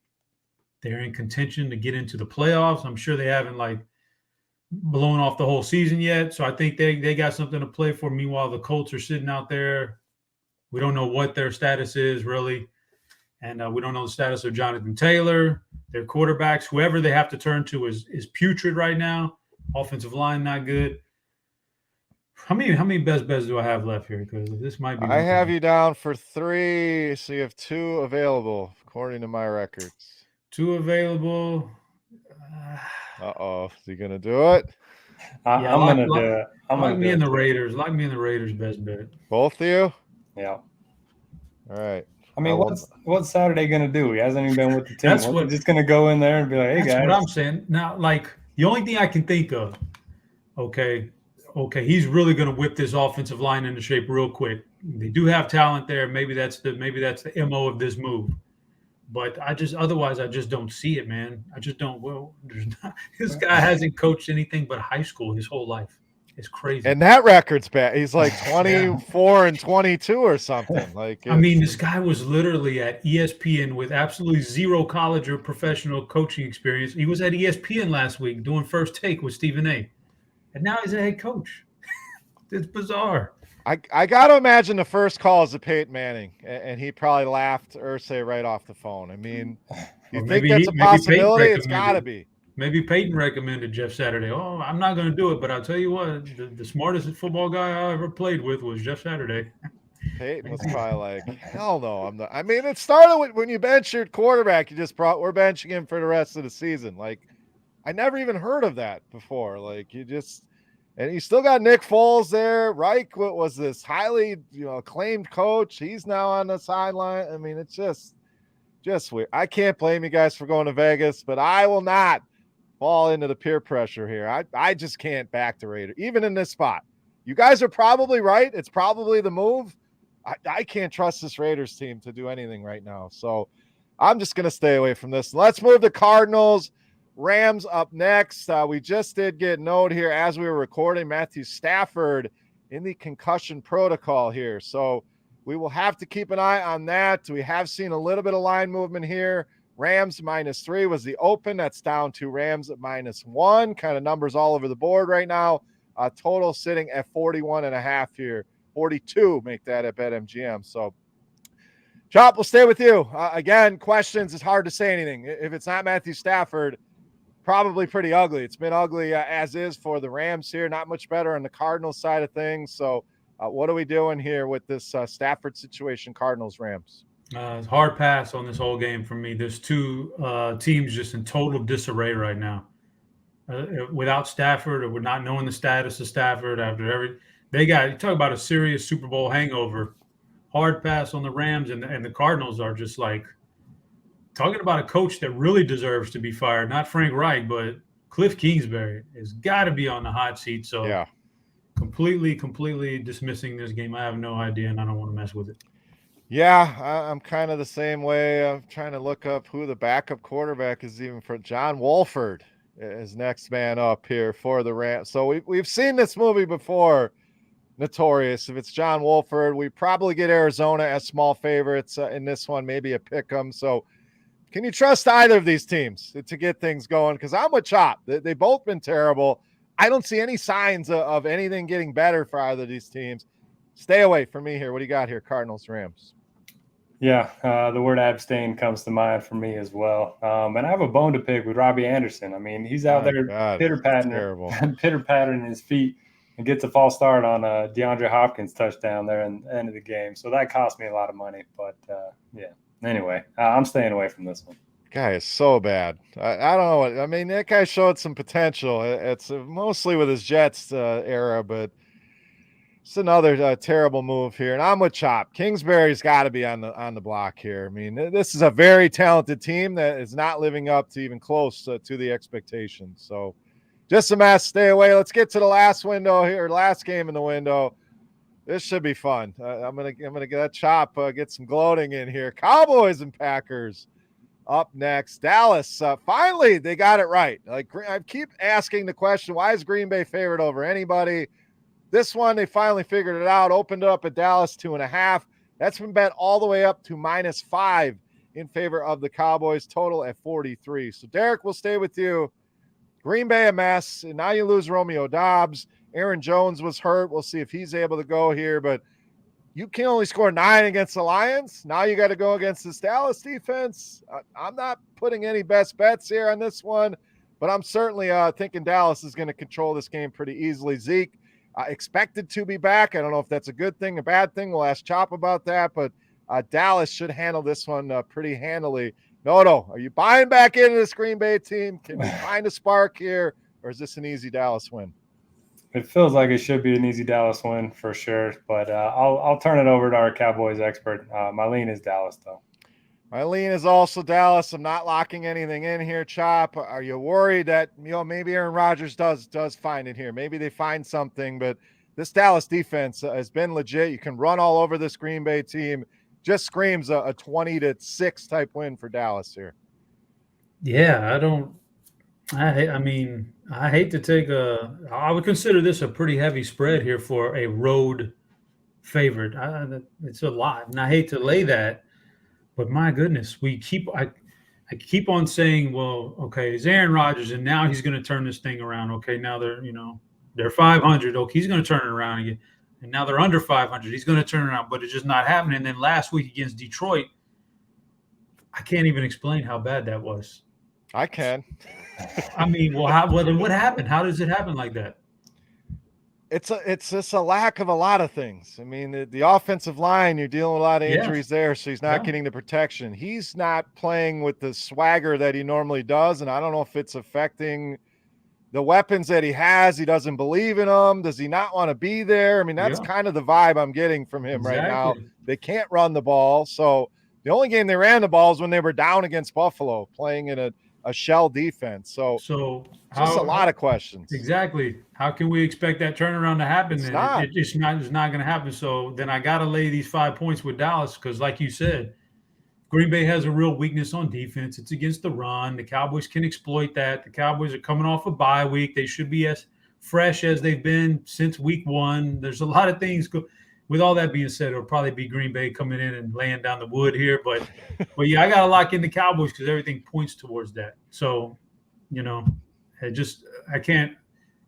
they're in contention to get into the playoffs. I'm sure they haven't blown off the whole season yet. So I think they got something to play for. Meanwhile, the Colts are sitting out there. We don't know what their status is really. And we don't know the status of Jonathan Taylor, their quarterbacks. Whoever they have to turn to is putrid right now. Offensive line not good. How many best bets do I have left here? Because this might be. I have you down for 3, so you have 2 available according to my records. 2 available. Is he gonna do it? I'm gonna do it. Like me and the Raiders. Like me and the Raiders best bet. Both of you? Yeah. All right. I mean, what's Saturday gonna do? He hasn't even been with the team. He's just gonna go in there and be like, "Hey guys." That's what I'm saying. Now, the only thing I can think of, okay, he's really gonna whip this offensive line into shape real quick. They do have talent there. Maybe that's the MO of this move. But otherwise I just don't see it, man. I just don't. This guy hasn't coached anything but high school his whole life. It's crazy. And that record's bad. He's like 24 and 22 or something. Like, I mean, this guy was literally at ESPN with absolutely zero college or professional coaching experience. He was at ESPN last week doing First Take with Stephen A. And now he's a head coach. It's bizarre. I got to imagine the first call is to Peyton Manning, and he probably laughed Irsay right off the phone. I mean, you think that's a possibility? It's got to be. Maybe Peyton recommended Jeff Saturday. Oh, I'm not going to do it, but I'll tell you what, the smartest football guy I ever played with was Jeff Saturday. Peyton was probably like, hell no, I'm not. I mean, it started with when you bench your quarterback, we're benching him for the rest of the season. Like, I never even heard of that before. Like, and you still got Nick Foles there. Reich was this highly, acclaimed coach. He's now on the sideline. I mean, it's just weird. I can't blame you guys for going to Vegas, but I will not fall into the peer pressure here. I just can't back the Raiders, even in this spot. You guys are probably right. It's probably the move. I can't trust this Raiders team to do anything right now. So I'm just going to stay away from this. Let's move to Cardinals. Rams up next. We just did get a note here as we were recording. Matthew Stafford in the concussion protocol here. So we will have to keep an eye on that. We have seen a little bit of line movement here. Rams -3 was the open. That's down to Rams at -1. Kind of numbers all over the board right now. Total sitting at 41.5 here. 42 make that at BetMGM. So, Chop, we'll stay with you. Again, questions. It's hard to say anything. If it's not Matthew Stafford, probably pretty ugly. It's been ugly as is for the Rams here. Not much better on the Cardinals side of things. So, what are we doing here with this Stafford situation, Cardinals-Rams? Hard pass on this whole game for me. There's two teams just in total disarray right now. Without Stafford, or with not knowing the status of Stafford after you talk about a serious Super Bowl hangover. Hard pass on the Rams, and the Cardinals are just like talking about a coach that really deserves to be fired. Not Frank Reich, but Cliff Kingsbury has got to be on the hot seat. So yeah, completely dismissing this game. I have no idea, and I don't want to mess with it. Yeah, I'm kind of the same way. I'm trying to look up who the backup quarterback is even for. John Wolford is next man up here for the Rams. So we've seen this movie before, Notorious. If it's John Wolford, we probably get Arizona as small favorites in this one, maybe a pick 'em. So can you trust either of these teams to get things going? Because I'm with Chop. They've both been terrible. I don't see any signs of anything getting better for either of these teams. Stay away from me here. What do you got here, Cardinals, Rams? Yeah, the word abstain comes to mind for me as well. And I have a bone to pick with Robbie Anderson. I mean, he's out there pitter-pattering his feet and gets a false start on a DeAndre Hopkins touchdown there in the end of the game. So that cost me a lot of money. But, yeah, anyway, I'm staying away from this one. Guy is so bad. I don't know. I mean, that guy showed some potential. It's mostly with his Jets era, but it's another terrible move here. And I'm with Chop. Kingsbury's got to be on the block here. I mean, this is a very talented team that is not living up to even close to the expectations. So just a mess. Stay away. Let's get to the last window here, last game in the window. This should be fun. I'm gonna get Chop get some gloating in here. Cowboys and Packers up next. Dallas, finally they got it right. Like, I keep asking the question, why is Green Bay favored over anybody? This one, they finally figured it out. Opened up at Dallas 2.5. That's been bet all the way up to -5 in favor of the Cowboys. Total at 43. So, Derek, we'll stay with you. Green Bay a mess. And now you lose Romeo Doubs. Aaron Jones was hurt. We'll see if he's able to go here. But you can only score 9 against the Lions. Now you got to go against this Dallas defense. I'm not putting any best bets here on this one. But I'm certainly thinking Dallas is going to control this game pretty easily. Zeke, expected to be back. I don't know if that's a good thing, a bad thing. We'll ask Chop about that, but Dallas should handle this one pretty handily. Noto, are you buying back into this Green Bay team? Can we find a spark here, or is this an easy Dallas win? It feels like it should be an easy Dallas win for sure, but I'll turn it over to our Cowboys expert. My lean is Dallas, though. My lean is also Dallas. I'm not locking anything in here, Chop. Are you worried that maybe Aaron Rodgers does find it here? Maybe they find something, but this Dallas defense has been legit. You can run all over this Green Bay team. Just screams a 20-6 type win for Dallas here. Yeah, I mean, I hate to take I would consider this a pretty heavy spread here for a road favorite. It's a lot, and I hate to lay that, but my goodness, I keep on saying, well, okay, it's Aaron Rodgers, and now he's going to turn this thing around. Okay, now they're 500. Okay, he's going to turn it around again, and now they're under 500. He's going to turn it around, but it's just not happening. And then last week against Detroit, I can't even explain how bad that was. I can. I mean, well, then what happened? How does it happen like that? It's just a lack of a lot of things. I mean, the offensive line, you're dealing with a lot of injuries there, so he's not getting the protection. He's not playing with the swagger that he normally does, and I don't know if it's affecting the weapons that he has. He doesn't believe in them. Does he not want to be there? I mean, that's kind of the vibe I'm getting from him right now. They can't run the ball, so the only game they ran the ball is when they were down against Buffalo, playing in a shell defense. So just a lot of questions. Exactly. How can we expect that turnaround to happen? It's not. It's not going to happen. So then I got to lay these 5 points with Dallas because, like you said, Green Bay has a real weakness on defense. It's against the run. The Cowboys can exploit that. The Cowboys are coming off a bye week. They should be as fresh as they've been since week 1. There's a lot of things. With all that being said, it'll probably be Green Bay coming in and laying down the wood here. But yeah, I got to lock in the Cowboys because everything points towards that. So, I can't.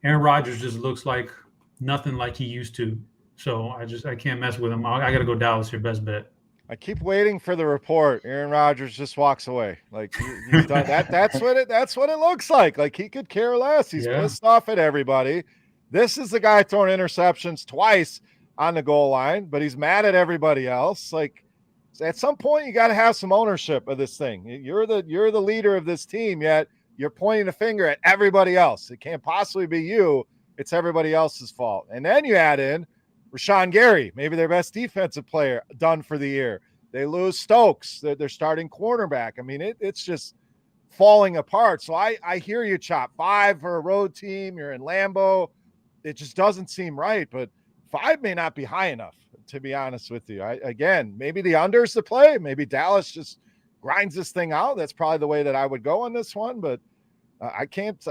Aaron Rodgers just looks like nothing like he used to. So I can't mess with him. I got to go Dallas here. Best bet. I keep waiting for the report. Aaron Rodgers just walks away. Like he's done that. That's what it looks like. Like he could care less. He's pissed off at everybody. This is the guy throwing interceptions twice on the goal line, but he's mad at everybody else. Like at some point, you got to have some ownership of this thing. You're the leader of this team, yet you're pointing a finger at everybody else. It can't possibly be you. It's everybody else's fault. And then you add in Rashawn Gary, maybe their best defensive player, done for the year. They lose Stokes, they're starting cornerback. I mean, it's just falling apart. So I hear you, Chop. 5 for a road team. You're in Lambeau. It just doesn't seem right, but 5 may not be high enough, to be honest with you. Again, maybe the under's the play. Maybe Dallas just grinds this thing out. That's probably the way that I would go on this one, but I can't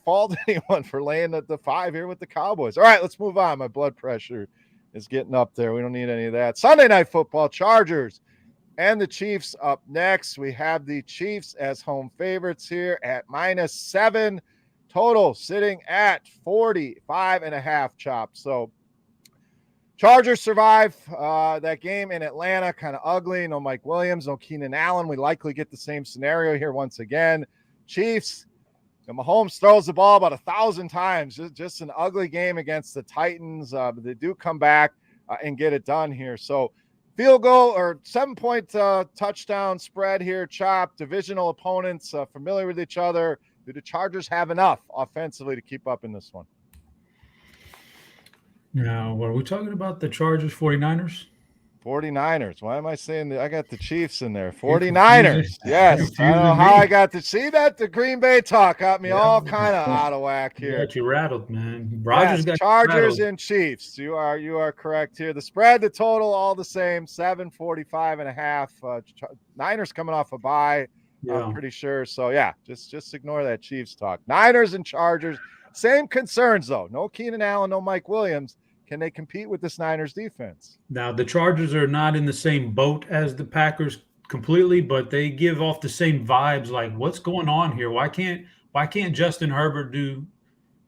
fault anyone for laying at the 5 here with the Cowboys. All right, let's move on. My blood pressure is getting up there. We don't need any of that. Sunday Night Football, Chargers and the Chiefs up next. We have the Chiefs as home favorites here at -7. Total sitting at 45.5, Chop. So Chargers survive that game in Atlanta, kind of ugly. No Mike Williams, no Keenan Allen. We likely get the same scenario here once again. Chiefs, Mahomes throws the ball about 1,000 times. Just an ugly game against the Titans. But they do come back and get it done here. So field goal or 7-point touchdown spread here, Chop. Divisional opponents familiar with each other. Do the Chargers have enough offensively to keep up in this one? Now, are we talking about the Chargers 49ers? 49ers. Why am I saying that? I got the Chiefs in there. 49ers. Yes. I don't know how I got to see that. The Green Bay talk got me all kind of out of whack here. Got you rattled, man. Rodgers got Chargers and Chiefs. You are correct here. The spread, the total, all the same. 745.5. Niners coming off a bye. I'm pretty sure. So yeah, just ignore that Chiefs talk. Niners and Chargers. Same concerns though. No Keenan Allen, no Mike Williams. Can they compete with this Niners defense? Now, the Chargers are not in the same boat as the Packers completely, but they give off the same vibes. Like, what's going on here? Why can't Justin Herbert do,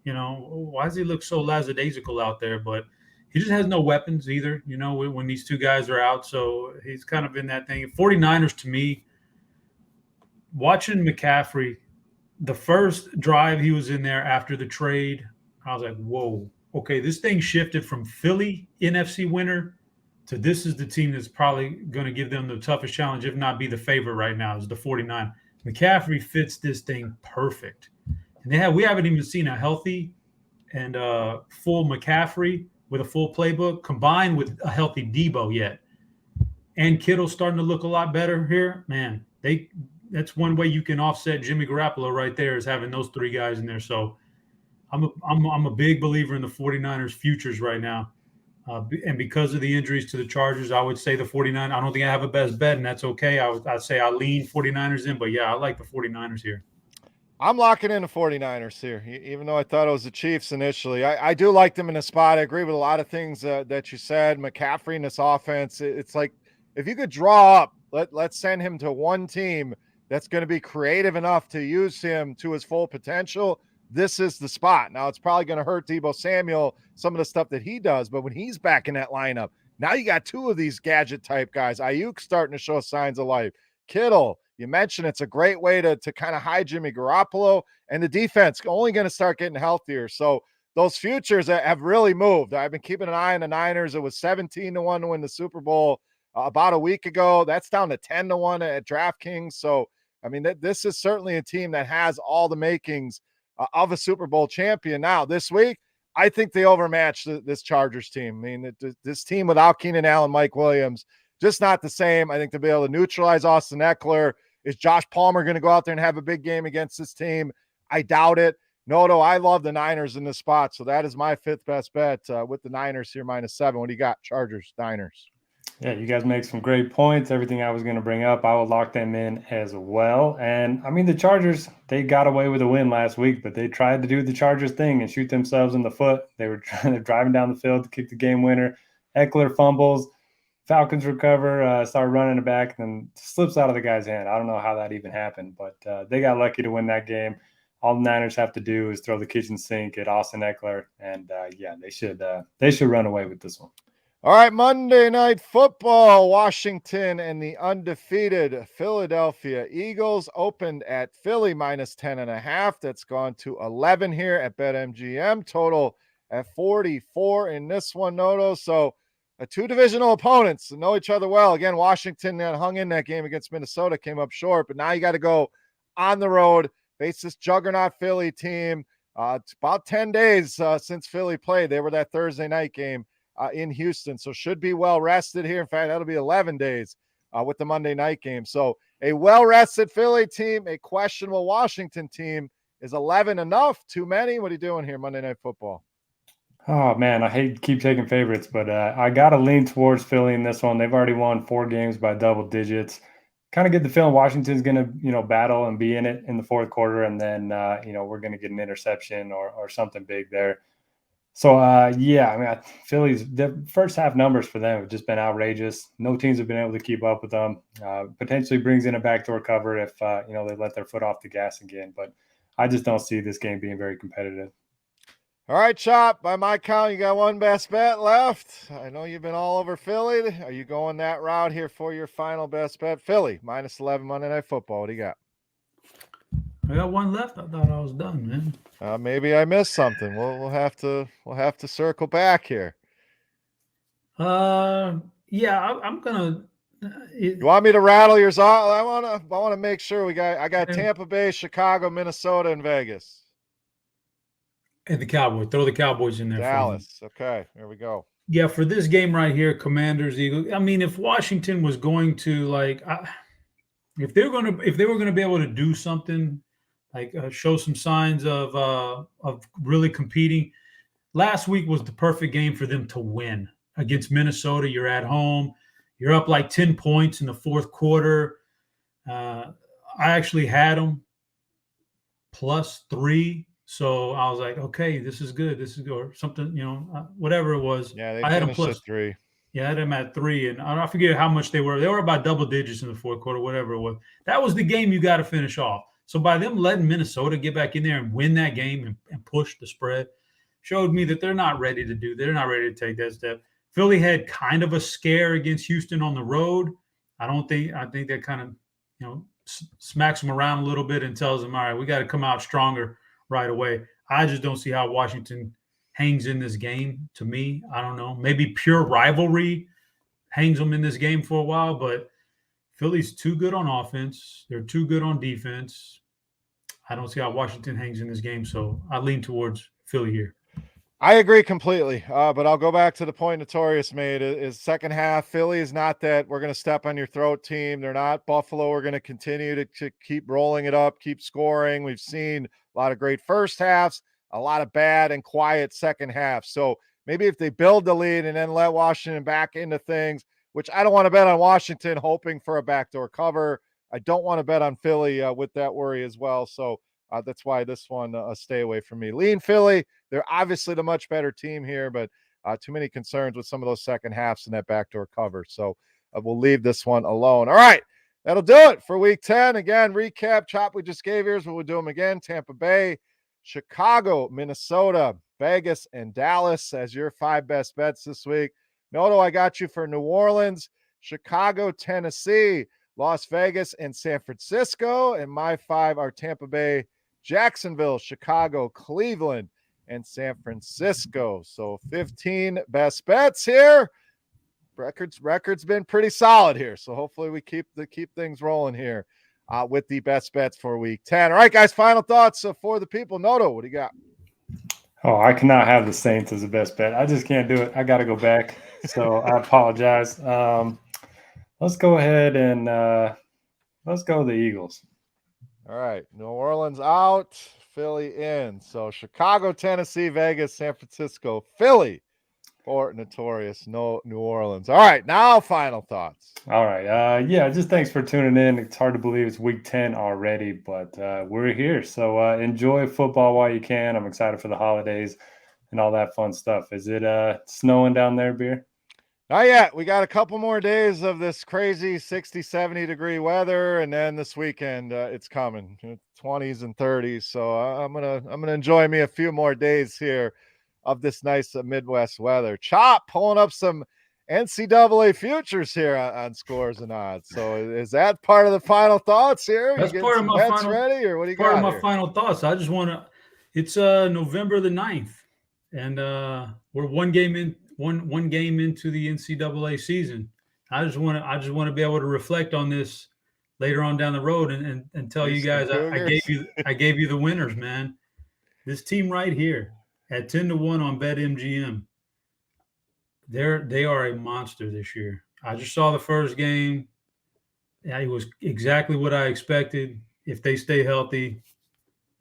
why does he look so lackadaisical out there? But he just has no weapons either, when these two guys are out. So he's kind of in that thing. 49ers, to me, watching McCaffrey, the first drive he was in there after the trade, I was like, whoa. Okay, this thing shifted from Philly NFC winner to this is the team that's probably going to give them the toughest challenge, if not be the favorite right now, is the 49. McCaffrey fits this thing perfect. And we haven't even seen a healthy and full McCaffrey with a full playbook combined with a healthy Debo yet. And Kittle's starting to look a lot better here. Man, that's one way you can offset Jimmy Garoppolo right there is having those 3 guys in there. So I'm a big believer in the 49ers futures right now. And because of the injuries to the Chargers, I would say the 49. I don't think I have a best bet, and that's okay. I'd say I lean 49ers in, but yeah, I like the 49ers here. I'm locking in the 49ers here, even though I thought it was the Chiefs initially. I do like them in a spot. I agree with a lot of things that you said. McCaffrey in this offense, it's like if you could draw up, let's send him to one team that's going to be creative enough to use him to his full potential. This is the spot. Now, it's probably going to hurt Deebo Samuel, some of the stuff that he does, but when he's back in that lineup, now you got two of these gadget type guys. Ayuk starting to show signs of life. Kittle, you mentioned it's a great way to kind of hide Jimmy Garoppolo, and the defense only going to start getting healthier. So those futures have really moved. I've been keeping an eye on the Niners. It was 17-1 to win the Super Bowl about a week ago. That's down to 10-1 at DraftKings. So, I mean, this is certainly a team that has all the makings of a Super Bowl champion. Now, this week, I think they overmatched this Chargers team. I mean, this team without Keenan Allen, Mike Williams, just not the same. I think to be able to neutralize Austin Eckler. Is Josh Palmer going to go out there and have a big game against this team? I doubt it. No, I love the Niners in this spot. So that is my fifth best bet with the Niners here -7. What do you got? Chargers, Niners. Yeah, you guys make some great points. Everything I was going to bring up, I will lock them in as well. And I mean, the Chargers, they got away with a win last week, but they tried to do the Chargers thing and shoot themselves in the foot. They were driving down the field to kick the game winner. Eckler fumbles. Falcons recover, start running it back, and then slips out of the guy's hand. I don't know how that even happened, but they got lucky to win that game. All the Niners have to do is throw the kitchen sink at Austin Eckler, and yeah, they should run away with this one. All right, Monday Night Football, Washington and the undefeated Philadelphia Eagles opened at Philly -10.5. That's gone to 11 here at BetMGM. Total at 44 in this one, Noto. So two divisional opponents know each other well. Again, Washington hung in that game against Minnesota, came up short, but now you got to go on the road, face this juggernaut Philly team. It's about 10 days since Philly played. They were that Thursday night game in Houston, so should be well rested here. In fact, that'll be 11 days with the Monday night game. So a well-rested Philly team, a questionable Washington team. Is 11 enough? Too many? What are you doing here Monday Night Football? Oh, man, I hate to keep taking favorites, but I got to lean towards Philly in this one. They've already won 4 games by double digits. Kind of get the feeling Washington's going to, battle and be in it in the fourth quarter, and then, we're going to get an interception or something big there. So, yeah, I mean, Philly's the first half numbers for them have just been outrageous. No teams have been able to keep up with them. Potentially brings in a backdoor cover if, they let their foot off the gas again. But I just don't see this game being very competitive. All right, Chop, by my count, you got one best bet left. I know you've been all over Philly. Are you going that route here for your final best bet? Philly, -11 Monday Night Football. What do you got? I got one left. I thought I was done, man. Maybe I missed something. We'll have to circle back here. Yeah, I'm gonna. You want me to rattle yours off? I want to make sure I got Tampa Bay, Chicago, Minnesota, and Vegas. And the Cowboys. Throw the Cowboys in there. Dallas. Okay, there we go. Yeah, for this game right here, Commanders, Eagles. I mean, if Washington was going to if they were going to be able to do something, show some signs of really competing, last week was the perfect game for them to win against Minnesota. You're at home. You're up like 10 points in the fourth quarter. I actually had them +3. So I was like, okay, this is good. This is good. Or something, whatever it was. Yeah, I had them +3. Yeah, I had them at 3. And I forget how much they were. They were about double digits in the fourth quarter, whatever it was. That was the game you got to finish off. So by them letting Minnesota get back in there and win that game and push the spread, showed me that they're not ready to take that step. Philly had kind of a scare against Houston on the road. I think that kind of, smacks them around a little bit and tells them, all right, we got to come out stronger right away. I just don't see how Washington hangs in this game. To me, I don't know. Maybe pure rivalry hangs them in this game for a while, but Philly's too good on offense. They're too good on defense. I don't see how Washington hangs in this game, so I lean towards Philly here. I agree completely, but I'll go back to the point Notorious made. Is second half, Philly is not that we're going to step on your throat team. They're not Buffalo. We're going to continue to keep rolling it up, keep scoring. We've seen a lot of great first halves, a lot of bad and quiet second half. So maybe if they build the lead and then let Washington back into things, which I don't want to bet on Washington hoping for a backdoor cover. I don't want to bet on Philly with that worry as well. So That's why this one stay away from me. Lean Philly. They're obviously the much better team here, but too many concerns with some of those second halves and that backdoor cover. So we'll leave this one alone. All right. That'll do it for week 10. Again, recap, chop we just gave. Here's what we'll do them again. Tampa Bay, Chicago, Minnesota, Vegas, and Dallas as your 5 best bets this week. Noto, I got you for New Orleans, Chicago, Tennessee, Las Vegas, and San Francisco. And my 5 are Tampa Bay, Jacksonville, Chicago, Cleveland, and San Francisco. So 15 best bets here. Record's been pretty solid here. So hopefully we keep things rolling here with the best bets for week 10. All right, guys, final thoughts for the people. Noto, what do you got? Oh, I cannot have the Saints as the best bet. I just can't do it. I got to go back. So I apologize. Let's go ahead and let's go the Eagles. All right. New Orleans out, Philly in. So Chicago, Tennessee, Vegas, San Francisco, Philly, or notorious New Orleans. All right. Now final thoughts. All right. Yeah, just thanks for tuning in. It's hard to believe it's week 10 already, but we're here. So enjoy football while you can. I'm excited for the holidays and all that fun stuff. Is it snowing down there, Beer? Not yet. We got a couple more days of this crazy 60, 70 degree weather, and then this weekend it's coming, 20s and 30s. So I'm gonna enjoy me a few more days here of this nice Midwest weather. Chop pulling up some NCAA futures here on Scores and Odds. So is that part of the final thoughts here? That's part of my final ready, or what do you part got of my here? final thoughts. I just want to. It's November the 9th, and we're one game into the NCAA season. I just want to be able to reflect on this later on down the road and tell you guys I gave you the winners, man. This team right here at 10-1 on BetMGM. They are a monster this year. I just saw the first game. It was exactly what I expected. If they stay healthy,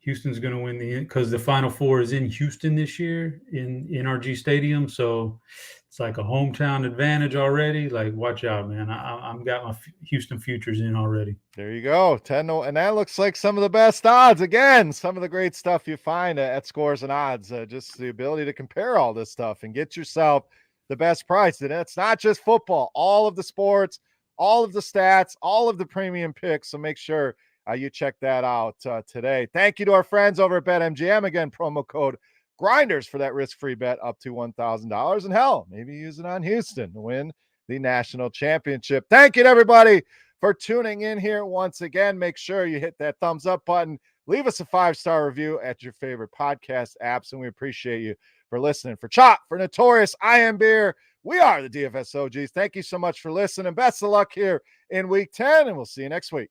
Houston's going to win because the Final Four is in Houston this year in NRG Stadium. So it's like a hometown advantage already. Like, watch out, man. I'm got my Houston futures in already. There you go. 10, and that looks like some of the best odds. Again, some of the great stuff you find at Scores and Odds. Just the ability to compare all this stuff and get yourself the best price. And it's not just football, all of the sports, all of the stats, all of the premium picks. So make sure you check that out today. Thank you to our friends over at BetMGM. Again, promo code Grinders for that risk-free bet up to $1,000. And hell, maybe use it on Houston to win the national championship. Thank you to everybody for tuning in here once again. Make sure you hit that thumbs up button. Leave us a 5-star review at your favorite podcast apps, and we appreciate you for listening. For Chop, for Notorious, I am Beer. We are the DFS OGs. Thank you so much for listening. Best of luck here in week 10, and we'll see you next week.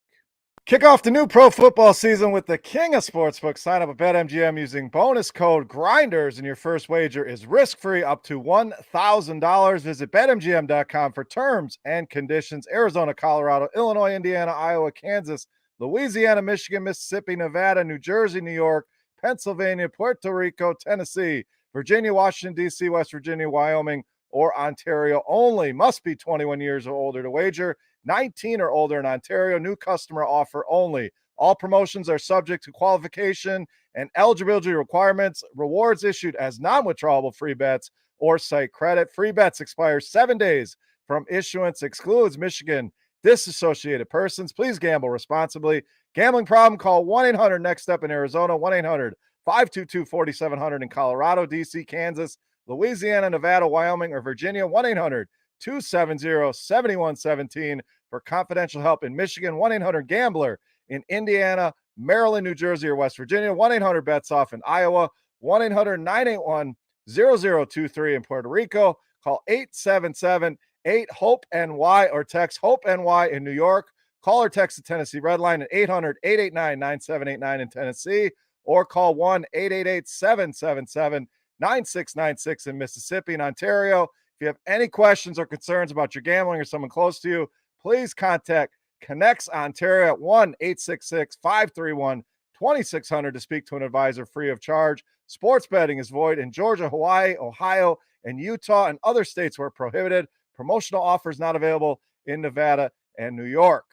Kick off the new pro football season with the king of sportsbooks. Sign up at BetMGM using bonus code Grinders, and your first wager is risk-free up to $1,000. Visit BetMGM.com for terms and conditions. Arizona, Colorado, Illinois, Indiana, Iowa, Kansas, Louisiana, Michigan, Mississippi, Nevada, New Jersey, New York, Pennsylvania, Puerto Rico, Tennessee, Virginia, Washington, D.C., West Virginia, Wyoming, or Ontario only. Must be 21 years or older to wager. 19 or older in Ontario. New customer offer only. All promotions are subject to qualification and eligibility requirements. Rewards issued as non-withdrawable free bets or site credit. Free bets expire 7 days from issuance. Excludes Michigan disassociated persons. Please gamble responsibly. Gambling problem? Call 1-800-NEXT-STEP in Arizona. 1-800-522-4700 in Colorado, D.C., Kansas, Louisiana, Nevada, Wyoming, or Virginia. 1-800-270-7117 for confidential help in Michigan. 1-800-GAMBLER in Indiana, Maryland, New Jersey, or West Virginia. 1-800-BETS-OFF in Iowa. 1-800-981-0023 in Puerto Rico. Call 877-8-HOPE-NY or text HOPE-NY in New York. Call or text the Tennessee Red Line at 800-889-9789 in Tennessee, or call 1-888-777-9696 in Mississippi and Ontario. If you have any questions or concerns about your gambling or someone close to you, please contact Connects Ontario at 1-866-531-2600 to speak to an advisor free of charge. Sports betting is void in Georgia, Hawaii, Ohio, and Utah, and other states where prohibited. Promotional offers not available in Nevada and New York.